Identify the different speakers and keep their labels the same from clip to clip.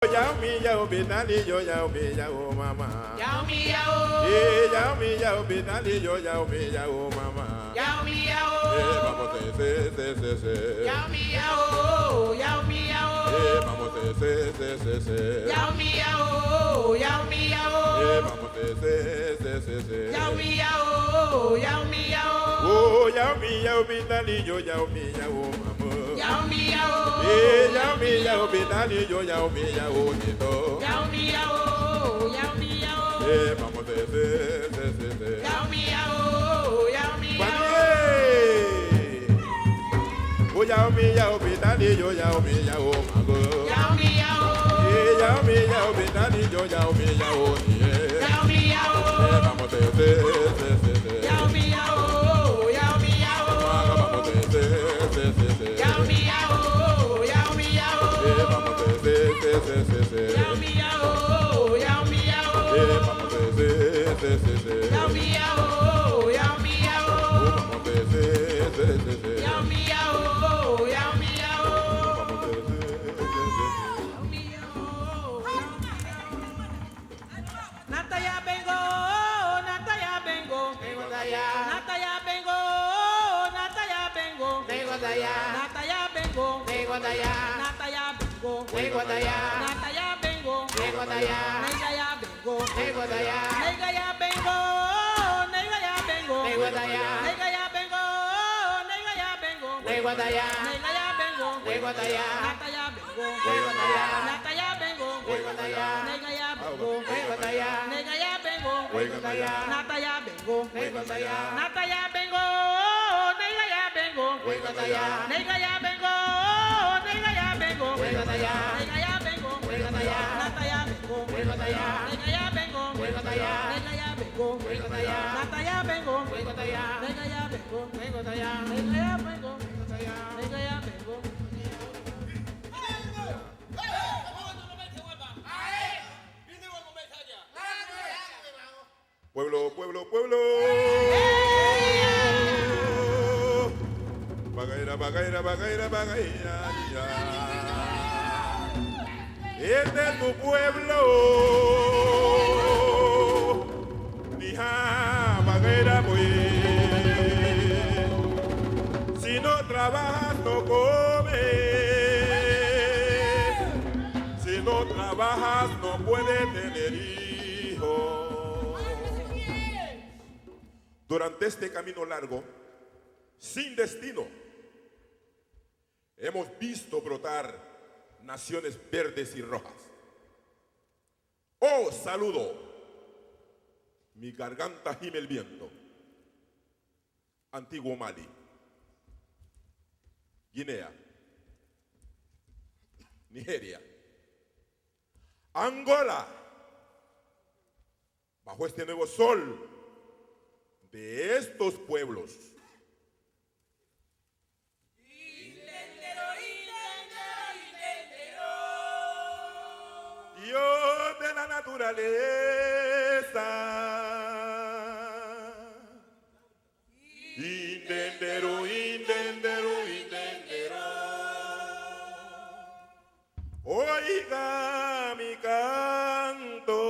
Speaker 1: Yao mi yao binali yo yao mi yao mama.
Speaker 2: Yao mi yao.
Speaker 1: Yao mi yao binali yo yao mi yao mama.
Speaker 2: Yao mi yao.
Speaker 1: Vamos se.
Speaker 2: Yao mi yao. Yao mi yao.
Speaker 1: Vamos se.
Speaker 2: Yao mi yao. Yao mi yao.
Speaker 1: Vamos se.
Speaker 2: Yao mi yao. Yao mi yao.
Speaker 1: Oh yao mi yao binali yo yao mi yao mama.
Speaker 2: Yao mi yao.
Speaker 1: Yao mi yao binali yo yao mi yao nito.
Speaker 2: Yao mi yao. Yao mi yao.
Speaker 1: Vamos se.
Speaker 2: Yao mi yao. Yao mi yao.
Speaker 1: Oh yao mi yao binali yo yao mi yao mago.
Speaker 2: Yao mi yao.
Speaker 1: Yao mi yao binali yo yao mi yao nie.
Speaker 2: Yao mi yao.
Speaker 1: Vamos se.
Speaker 2: Yao mi yao. Yao mi yao.
Speaker 1: Vamos se.
Speaker 2: Yao mi yao. Yao mi yao.
Speaker 1: Vamos se.
Speaker 2: Yao mi yao. Yao mi yao.
Speaker 1: Vamos se.
Speaker 2: Yao mi yao. Yao mi yao.
Speaker 1: Vamos se.
Speaker 2: Yao mi yao. Yao mi yao. Nata ya vengo, nata ya vengo, vengo de allá. Nata ya vengo, nata ya vengo, vengo de allá. Nata ya vengo, vengo de allá. Nata ya vengo, vengo de allá. Nata ya vengo, vengo de allá. Nega ya vengo, vengo de allá. Nega ya vengo, nega ya vengo, vengo de allá. Nega ya vengo, nega ya vengo, vengo de allá. Nega ya vengo, vengo de allá. Nata ya vengo, vengo de allá. Nata ya vengo, vengo de allá. Nega ya vengo, vengo de allá. Nega ya vengo, vengo de allá. Nata ya vengo, vengo de allá. Nata ya vengo, nega ya vengo, vengo de allá. Nega ya vengo, nega ya vengo, vengo de allá. Nega ya vengo, vengo de allá. Nata ya vengo, vengo de allá. Nega ya vengo, vengo de allá. Nega ya vengo, vengo de allá. Nata ya vengo, vengo de allá. Nega ya vengo, vengo de allá. Nega ya vengo, vengo de allá. Nega ya vengo.
Speaker 1: Pueblo. Bagaira. Este es tu pueblo. Nija, Bagaira, pues. Si no trabajas, no comes. Si no trabajas, no puedes tener hijos. Durante este camino largo, sin destino, hemos visto brotar naciones verdes y rojas. Oh, saludo, mi garganta gime el viento. Antiguo Mali, Guinea, Nigeria, Angola, bajo este nuevo sol de estos pueblos. Dios de la naturaleza. Intendero. Oiga mi canto,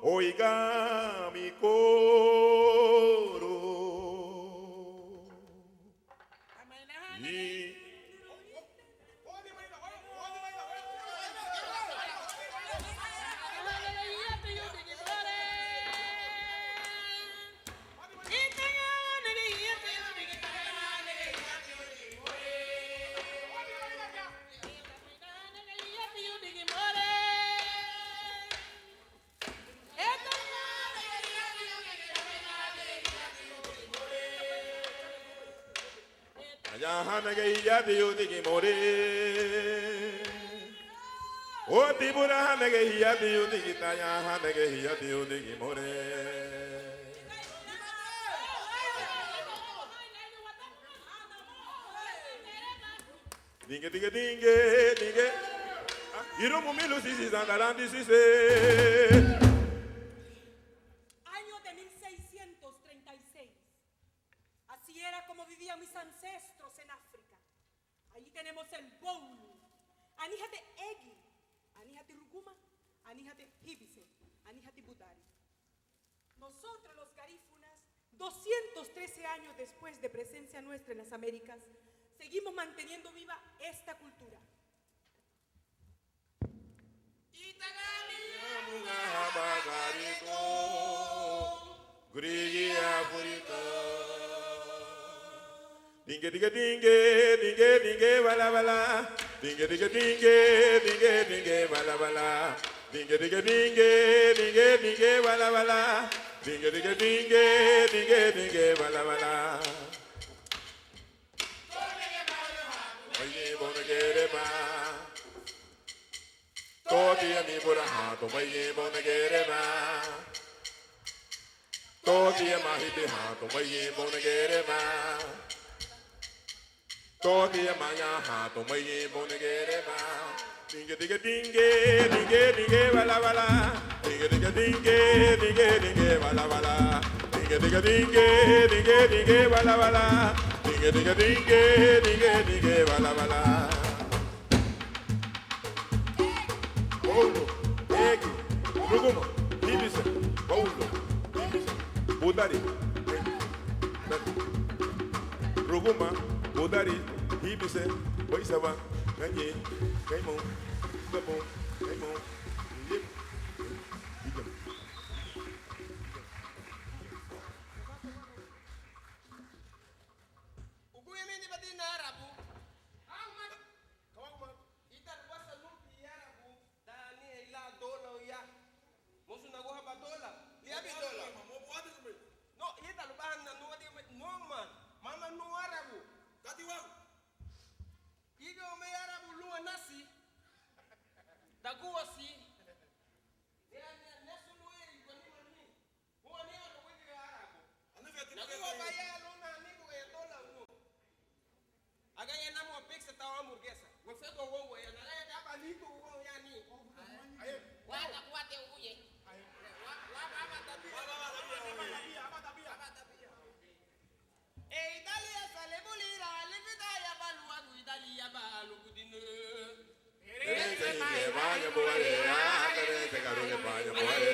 Speaker 1: oiga mi coro. O tibura hanege hiyati yudigi taya hanege hiyati yudigi more. Dinge. Irumu milu sisi zandarandi sisi.
Speaker 3: Año de 1636. Así era como vivían mis ancestros en África. Allí tenemos el Boulu, Anija de Egi, anihati ruguma, anihati hibise, anihati budari. Nosotros los garífunas, 213 años después de presencia nuestra en las Américas, seguimos manteniendo viva esta cultura.
Speaker 1: Dinge dinge dinge dinge dinge bala bala dinge dinge dinge dinge dinge bala bala dinge dinge dinge dinge dinge bala bala dinge dinge dinge dinge dinge bala bala oye bonegere ba todi ami buraha to oye bonegere ba todi amahite ha to oye bonegere ba todi amaya ha to oye bonegere ba dinge dinge dinge dinge dinge bala bala dinge dinge dinge dinge dinge bala bala dinge dinge dinge dinge dinge bala bala dinge dinge dinge dinge dinge bala bala Paulo, Egi, Ruguma, Ibise, Paulo, Ibise, Budari, Ruguma, Budari, Ibise, Boisava, Ganye, Gaimo, Gabo, Gaimo, Yip, Igam.
Speaker 4: Uguyemini badina Arabu. Itar wasa lupi Arabu. Dani ila dola ya. Mosu na goha ba dola. Liabi dola. No, ita lubahan na nuwadi no man. Mama no Arabu. Tati wa. Iga ome Arabu luwa nasi. Daguwa si. Nesu luwe igwani mani. Huwa ni ano wiki Arabu. Naguwa ba ya luna niku ya dola uno. Agaya namu apiksa tawa hamburguesa. Wefego wongo ya nalaya daba liku wongo ya ni. Wala kuwate uye. Waba tabia. Italia sale bolira, levita ya balua, Italia balu kudine.
Speaker 1: Terese que vaya muere, terese que vaya muere.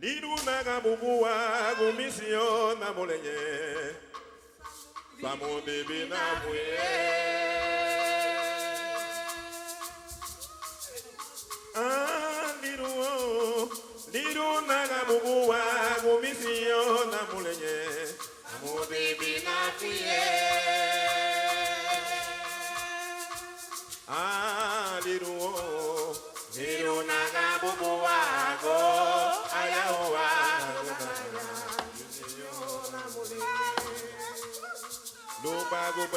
Speaker 1: Liru naga bubuwa gumisio na molenye Bamundi bina muye Liru naga bubuwa gumisio na molenye Bamundi bina muye Lupago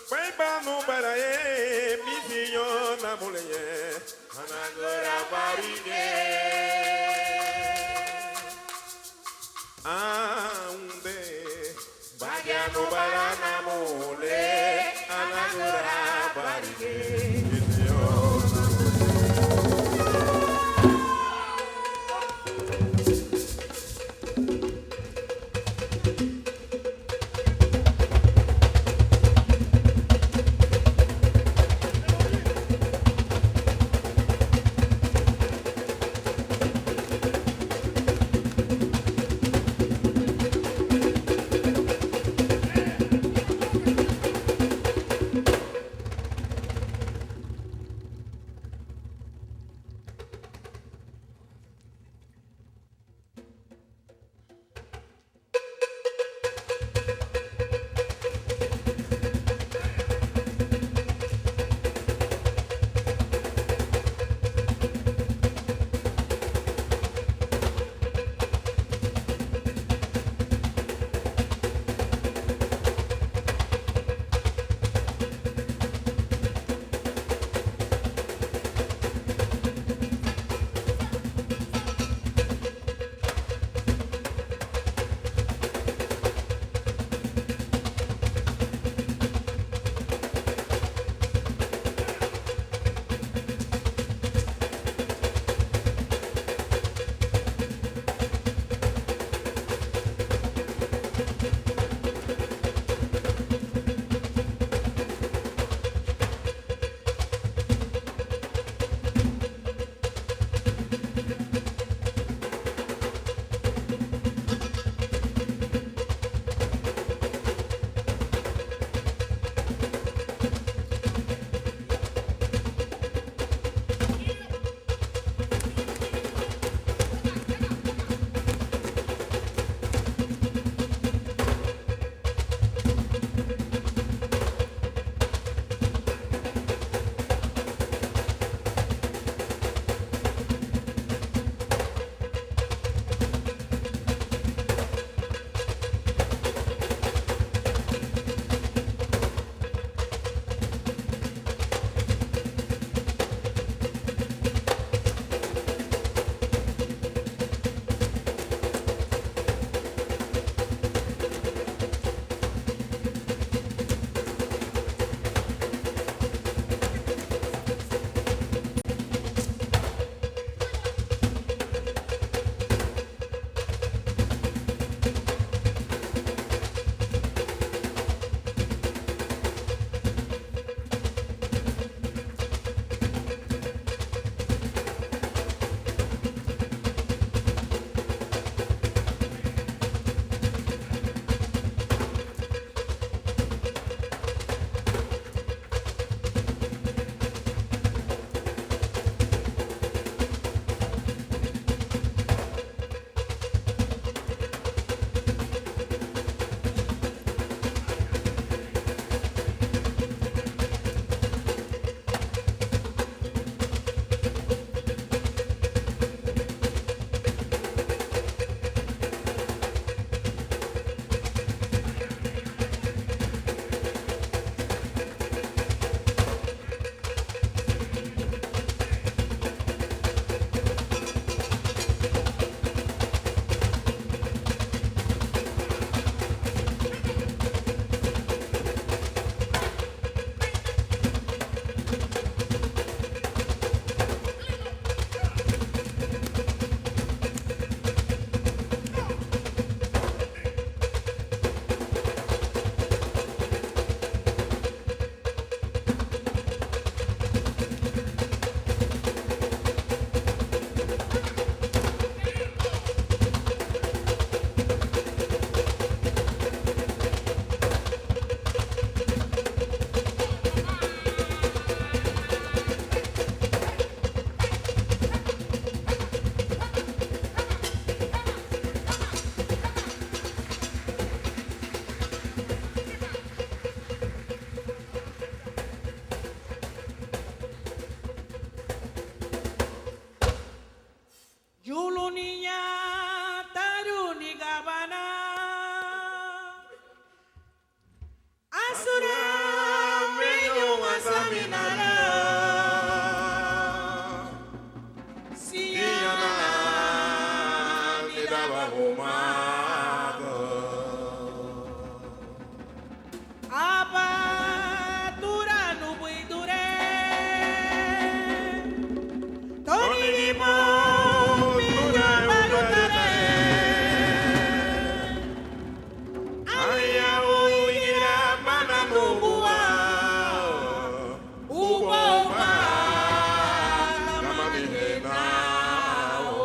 Speaker 1: Paipa no Barae, Misinho na mulher, Anagora Barige. Aunde, Bagiano Barana Mole, Anagora Barige. minara. Siana ni dava humado.
Speaker 2: Abatura no buidure.
Speaker 1: Tonigimo tura ubarare. Aya uira mana mubua. Uboba kama mihenao.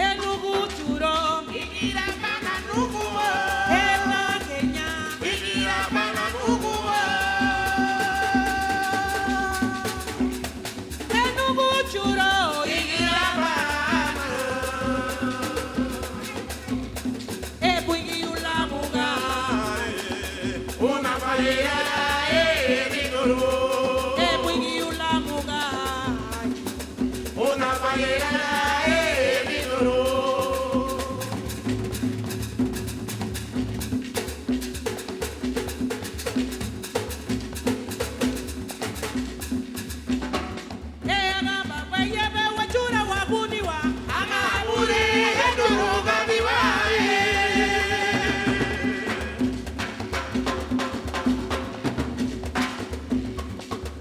Speaker 2: Enugu churo. Igira kana nugu. Ena Kenya. Igira kana nugu. Enugu churo. Igira kana. Ebuigi ulamuga.
Speaker 1: Una paella minuru.
Speaker 2: Ebuigi ulamuga.
Speaker 1: Una paella minuru.
Speaker 2: Ega baba yebe wachura wabuniwa.
Speaker 1: Amabure eduruga biwae.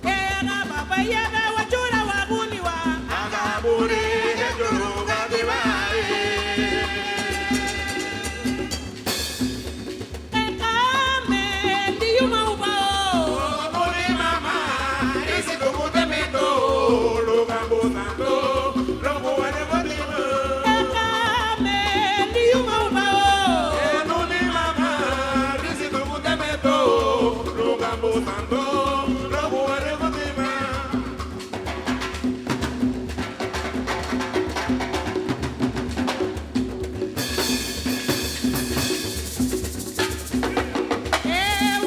Speaker 2: Ega baba yebe wachura wabuniwa.
Speaker 1: Amabure eduruga biwae.
Speaker 2: Ekame ndiyuma ubao.
Speaker 1: Amore mama, ese como te meto, lo gambo tanto, lo buene motivo.
Speaker 2: Ekame ndiyuma ubao.
Speaker 1: Enuni mama, ese como te meto, lo gambo tanto, lo buene motivo.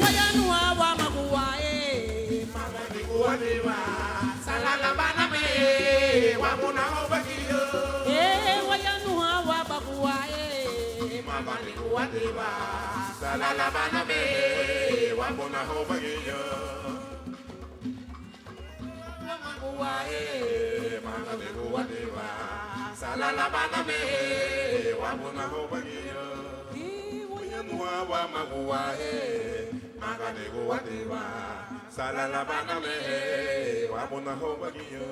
Speaker 2: Wayanua wa maguwa
Speaker 1: Salala bana me, wabuna hobakiyo.
Speaker 2: wayanua wa baguwa
Speaker 1: Mama ni kuwatiba, salala bana me, wabuna hobakiyo.
Speaker 2: maguwa
Speaker 1: Mama ni kuwatiba, salala bana me, wabuna hobakiyo. Wayanua wa maguwa mama ni kuwatiba, salala bana me, wabuna hobakiyo.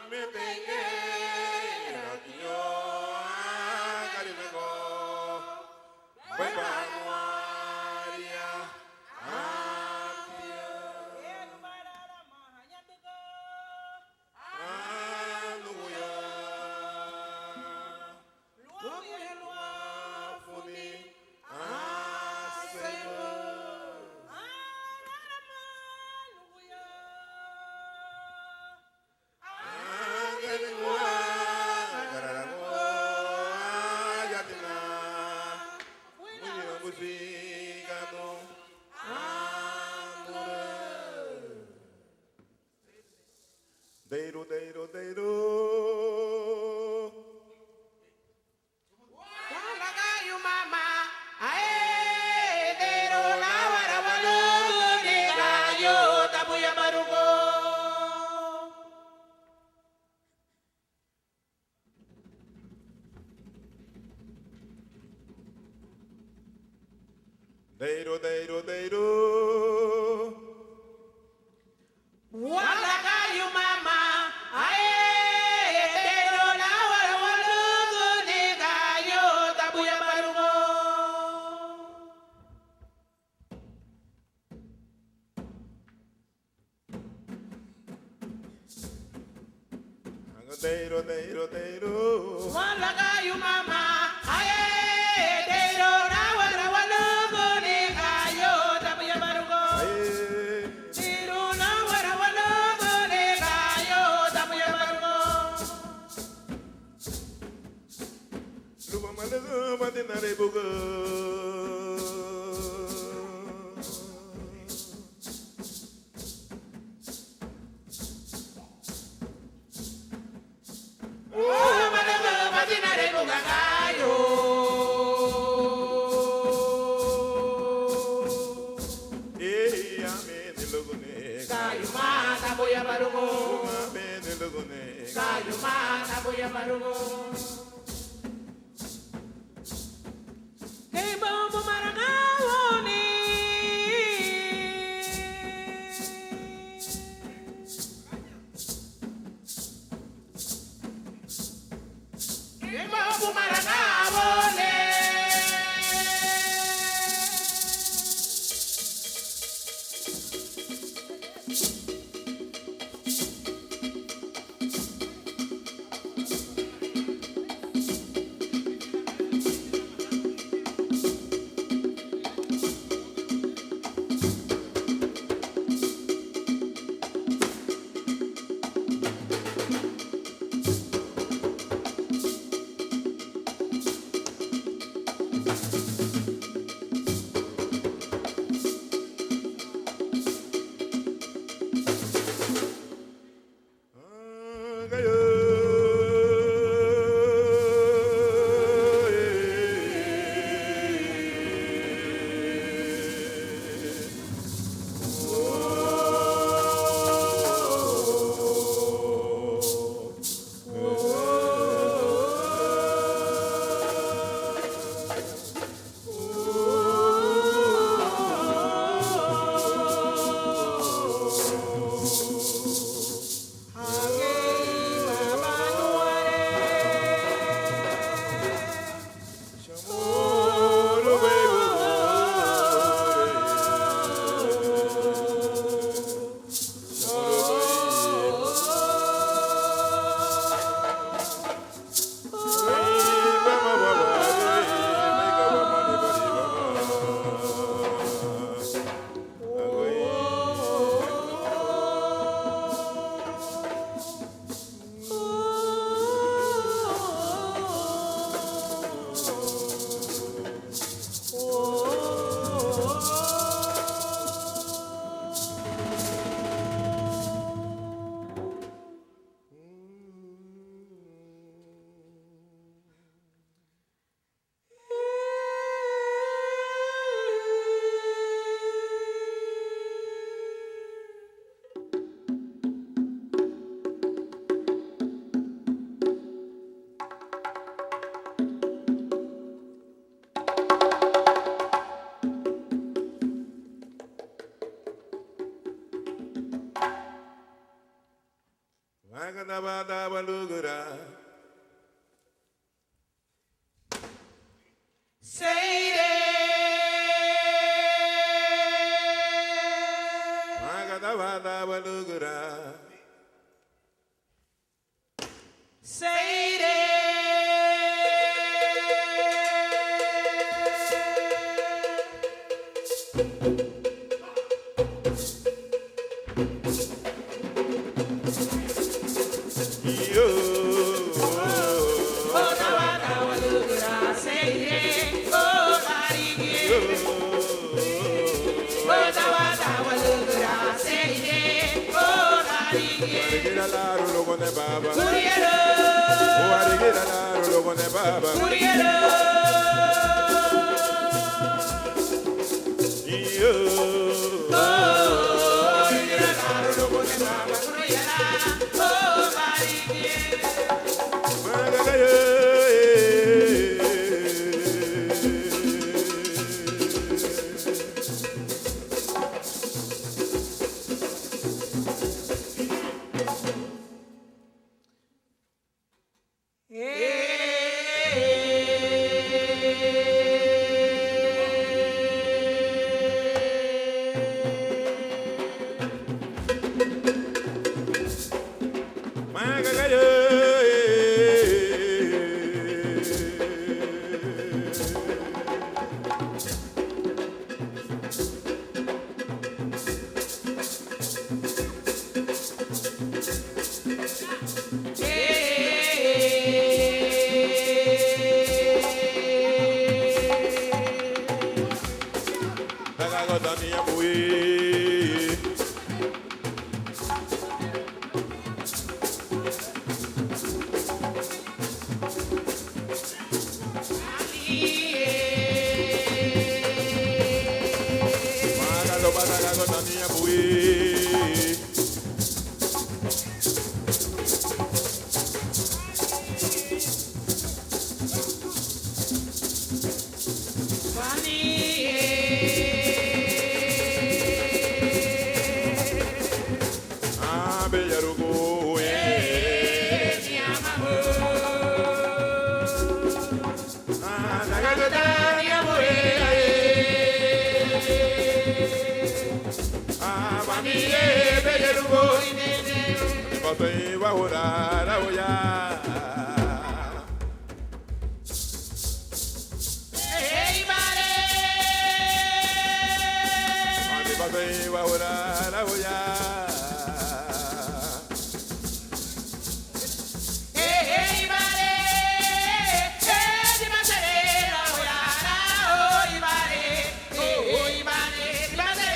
Speaker 1: me tenga yo caribeco voy panuaria Deiro, deiro, deiro.
Speaker 2: Walagayu mama, ae, dero na warawalu, negayo, tabuya barugo.
Speaker 1: Deiro, deiro, deiro.
Speaker 2: Walagayu mama, ae, dero na warawalu, negayo, tabuya barugo.
Speaker 1: Deiro, deiro, deiro.
Speaker 2: Walagayu mama, ae, dero na warawalu, negayo, tabuya barugo. Dero na warawalu, negayo, tabuya barugo.
Speaker 1: Lupa mana lupa tinare buka.
Speaker 2: Oh, malaga, matinare bugagayo.
Speaker 1: Amen, lugune.
Speaker 2: Kayo mata boya barugo.
Speaker 1: Amen, lugune.
Speaker 2: Kayo mata boya barugo. Kay bombo marangawoni. Kay bombo marangawoni.
Speaker 1: Vagadabada
Speaker 2: Seire.
Speaker 1: Magadavada Balugura.
Speaker 2: Seire.
Speaker 1: Yo. Arigera la rulo con de baba. Oh, arigera la rulo con de baba. Yo. Arigera la rulo con de baba. Ahora